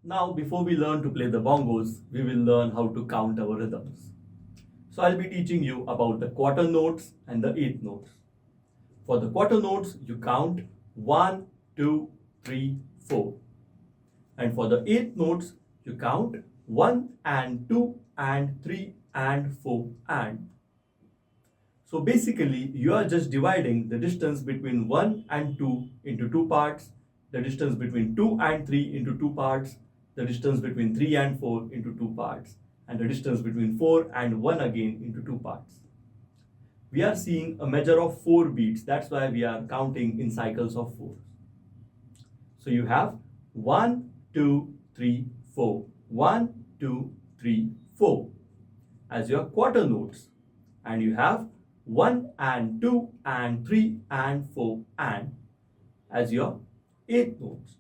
Now, before we learn to play the bongos, we will learn how to count our rhythms. So I'll be teaching you about the quarter notes and the eighth notes. For the quarter notes, you count 1, 2, 3, 4. And for the eighth notes, you count 1 and 2 and 3 and 4 and. So basically, you are just dividing the distance between 1 and 2 into two parts, the distance between 2 and 3 into two parts, the distance between 3 and 4 into two parts, and the distance between 4 and 1 again into two parts. We are seeing a measure of 4 beats. That's why we are counting in cycles of 4. So you have 1, 2, 3, 4. 1, 2, 3, 4 as your quarter notes. And you have 1 and 2 and 3 and 4 and as your eighth notes.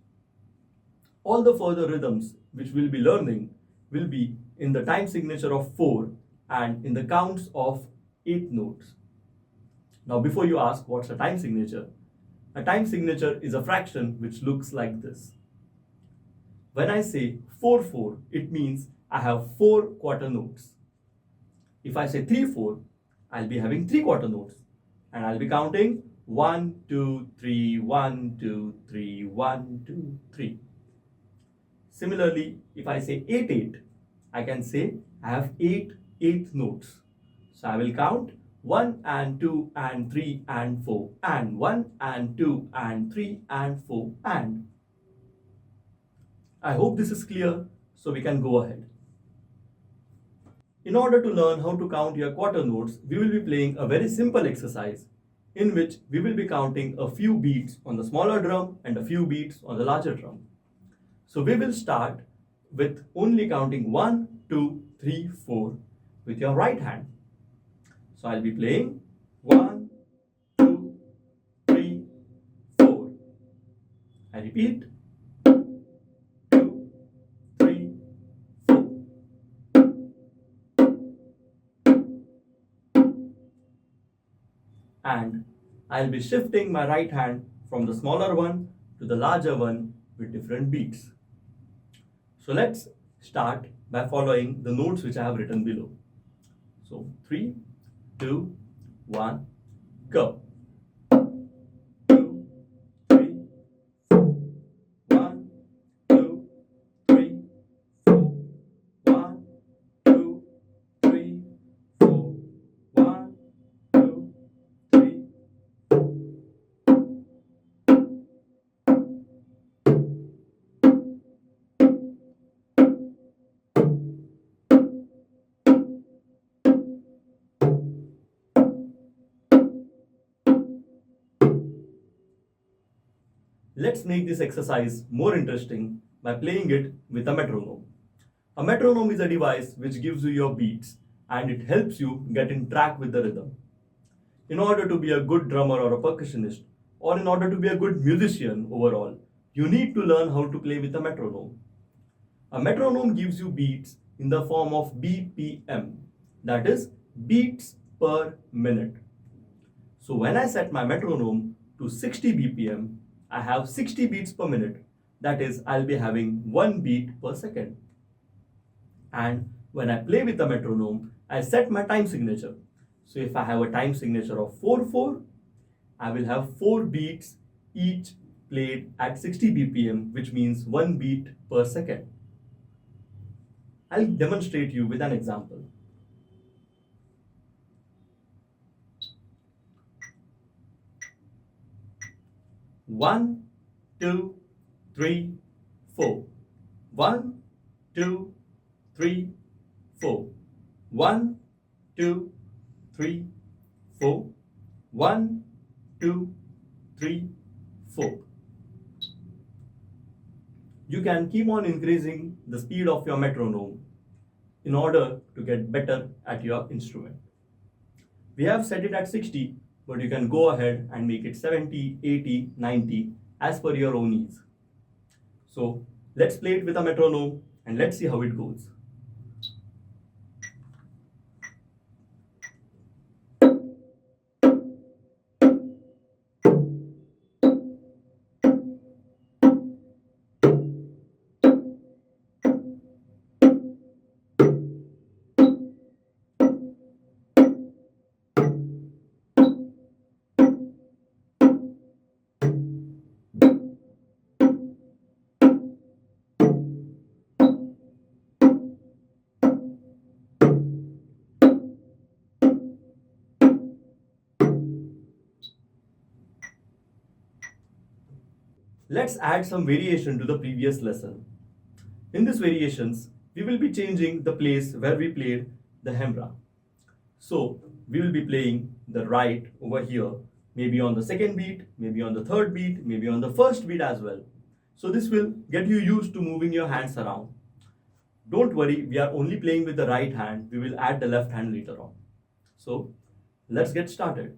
All the further rhythms which we'll be learning will be in the time signature of 4 and in the counts of 8 notes. Now before you ask what's a time signature is a fraction which looks like this. When I say 4-4, it means I have 4 quarter notes. If I say 3-4, I'll be having 3 quarter notes and I'll be counting 1, 2, 3, 1, 2, 3, 1, 2, 3. Similarly, if I say 8-8, I can say I have 8 eighth notes. So I will count 1 and 2 and 3 and 4 and 1 and 2 and 3 and 4 and. I hope this is clear, so we can go ahead. In order to learn how to count your quarter notes, we will be playing a very simple exercise in which we will be counting a few beats on the smaller drum and a few beats on the larger drum. So we will start with only counting 1, 2, 3, 4 with your right hand. So I'll be playing 1, 2, 3, 4. I repeat. 2, 3, 4. And I'll be shifting my right hand from the smaller one to the larger one with different beats. So let's start by following the notes which I have written below. So 3, 2, 1, go. 2, 3, 4. 1, 2, 3, 4. 1, 2, 3, 4. 1, 2, 3. Let's make this exercise more interesting by playing it with a metronome. A metronome is a device which gives you your beats and it helps you get in track with the rhythm. In order to be a good drummer or a percussionist, or in order to be a good musician overall, you need to learn how to play with a metronome. A metronome gives you beats in the form of BPM, that is, beats per minute. So when I set my metronome to 60 BPM, I have 60 beats per minute. That is, I'll be having 1 beat per second. And when I play with the metronome, I set my time signature. So if I have a time signature of 4-4, I will have 4 beats each played at 60 BPM, which means 1 beat per second. I'll demonstrate you with an example. 1, 2, 3, 4. 1, 2, 3, 4. 1, 2, 3, 4. 1, 2, 3, 4. You can keep on increasing the speed of your metronome in order to get better at your instrument. We have set it at 60, but you can go ahead and make it 70, 80, 90 as per your own ease. So let's play it with a metronome and let's see how it goes. Let's add some variation to the previous lesson. In these variations, we will be changing the place where we played the hembra. So we will be playing the right over here, maybe on the second beat, maybe on the third beat, maybe on the first beat as well. So this will get you used to moving your hands around. Don't worry, we are only playing with the right hand. We will add the left hand later on. So let's get started.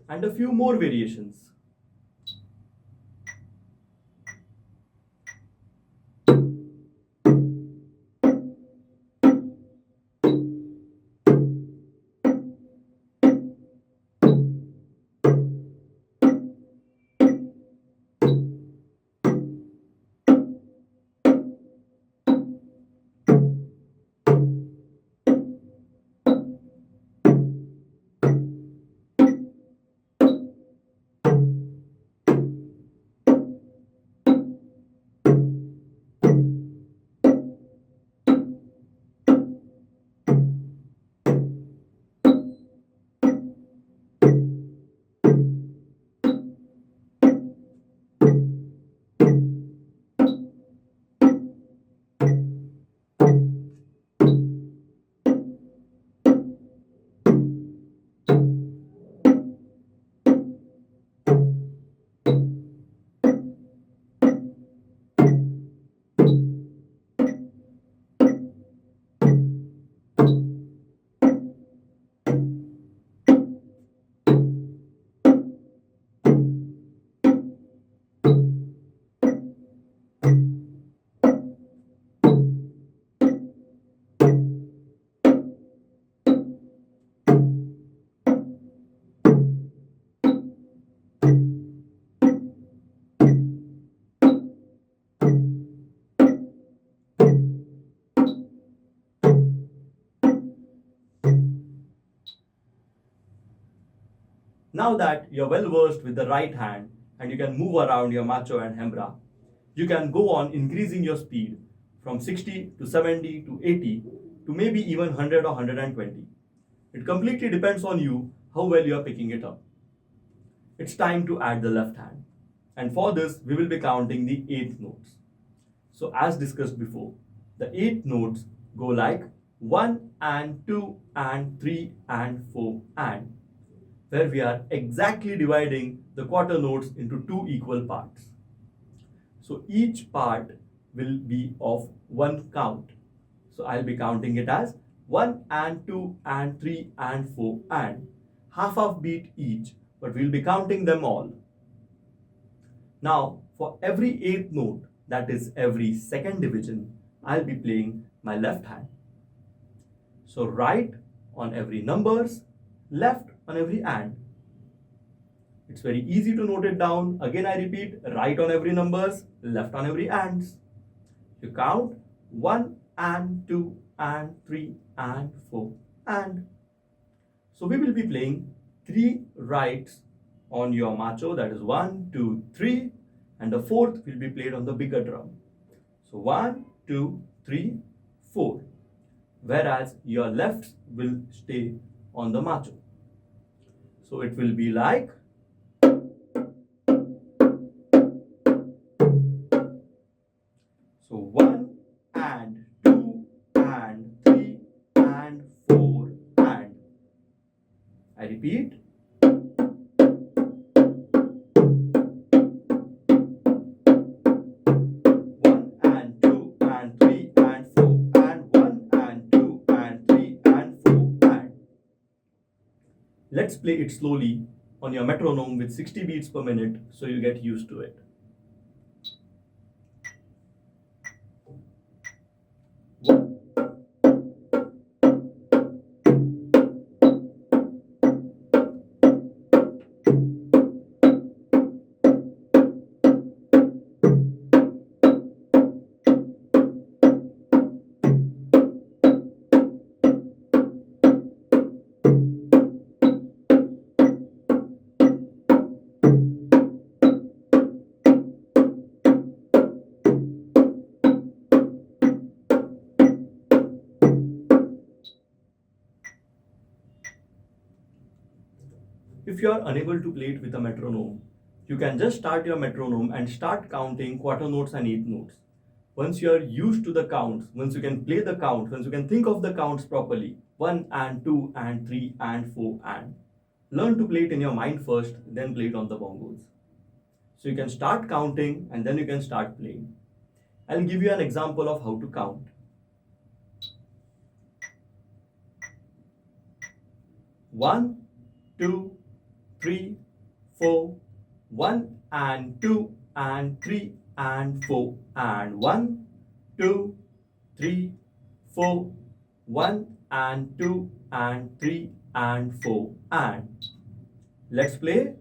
And a few more variations. Now that you're well versed with the right hand and you can move around your macho and hembra, you can go on increasing your speed from 60 to 70 to 80 to maybe even 100 or 120. It completely depends on you how well you are picking it up. It's time to add the left hand. And for this, we will be counting the eighth notes. So as discussed before, the eighth notes go like 1 and 2 and 3 and 4 and, where we are exactly dividing the quarter notes into two equal parts. So each part will be of one count. So I'll be counting it as 1 and 2 and 3 and 4 and half beat each, but we'll be counting them all. Now for every eighth note, that is every second division, I'll be playing my left hand. So right on every numbers, left on every and. It's very easy to note it down. Again I repeat, right on every numbers, left on every ands. You count 1 and 2 and 3 and 4 and. So we will be playing 3 rights on your macho, that is 1, 2, 3, and the fourth will be played on the bigger drum. So 1, 2, 3, 4. Whereas your lefts will stay on the macho. So it will be like so 1 and 2 I repeat. 1 and 2 and 3 and 4 and 1 and 2 and 3 and 4 and. Let's play it slowly on your metronome with 60 beats per minute so you get used to it. 1. If you are unable to play it with a metronome, you can just start your metronome and start counting quarter notes and eighth notes. Once you are used to the counts, once you can play the count, once you can think of the counts properly, 1 and 2 and 3 and 4 and. Learn to play it in your mind first, then play it on the bongos. So you can start counting and then you can start playing. I'll give you an example of how to count. 1, 2, 3, 4, 1 and 2 and 3 and 4 and 1, 2, 3, 4, 1 and 2 and 3 and 4 and. Let's play.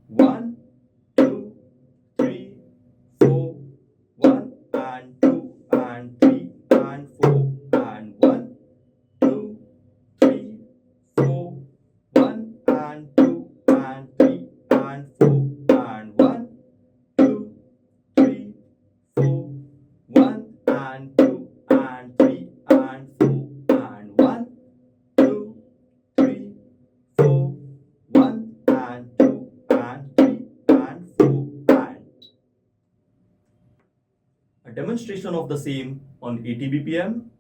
1, 2, 3, 4, 1 and 2 and 3 and 4 and 1, 2, 3, 4, 1 and 2 and 3 and 4 and 1, 2, 3, 4, 1 and 2 and 3 and 4 and 1, 2, 3, 4, 1 and 2 and 3 and 4 and. A demonstration of the same on 80 BPM.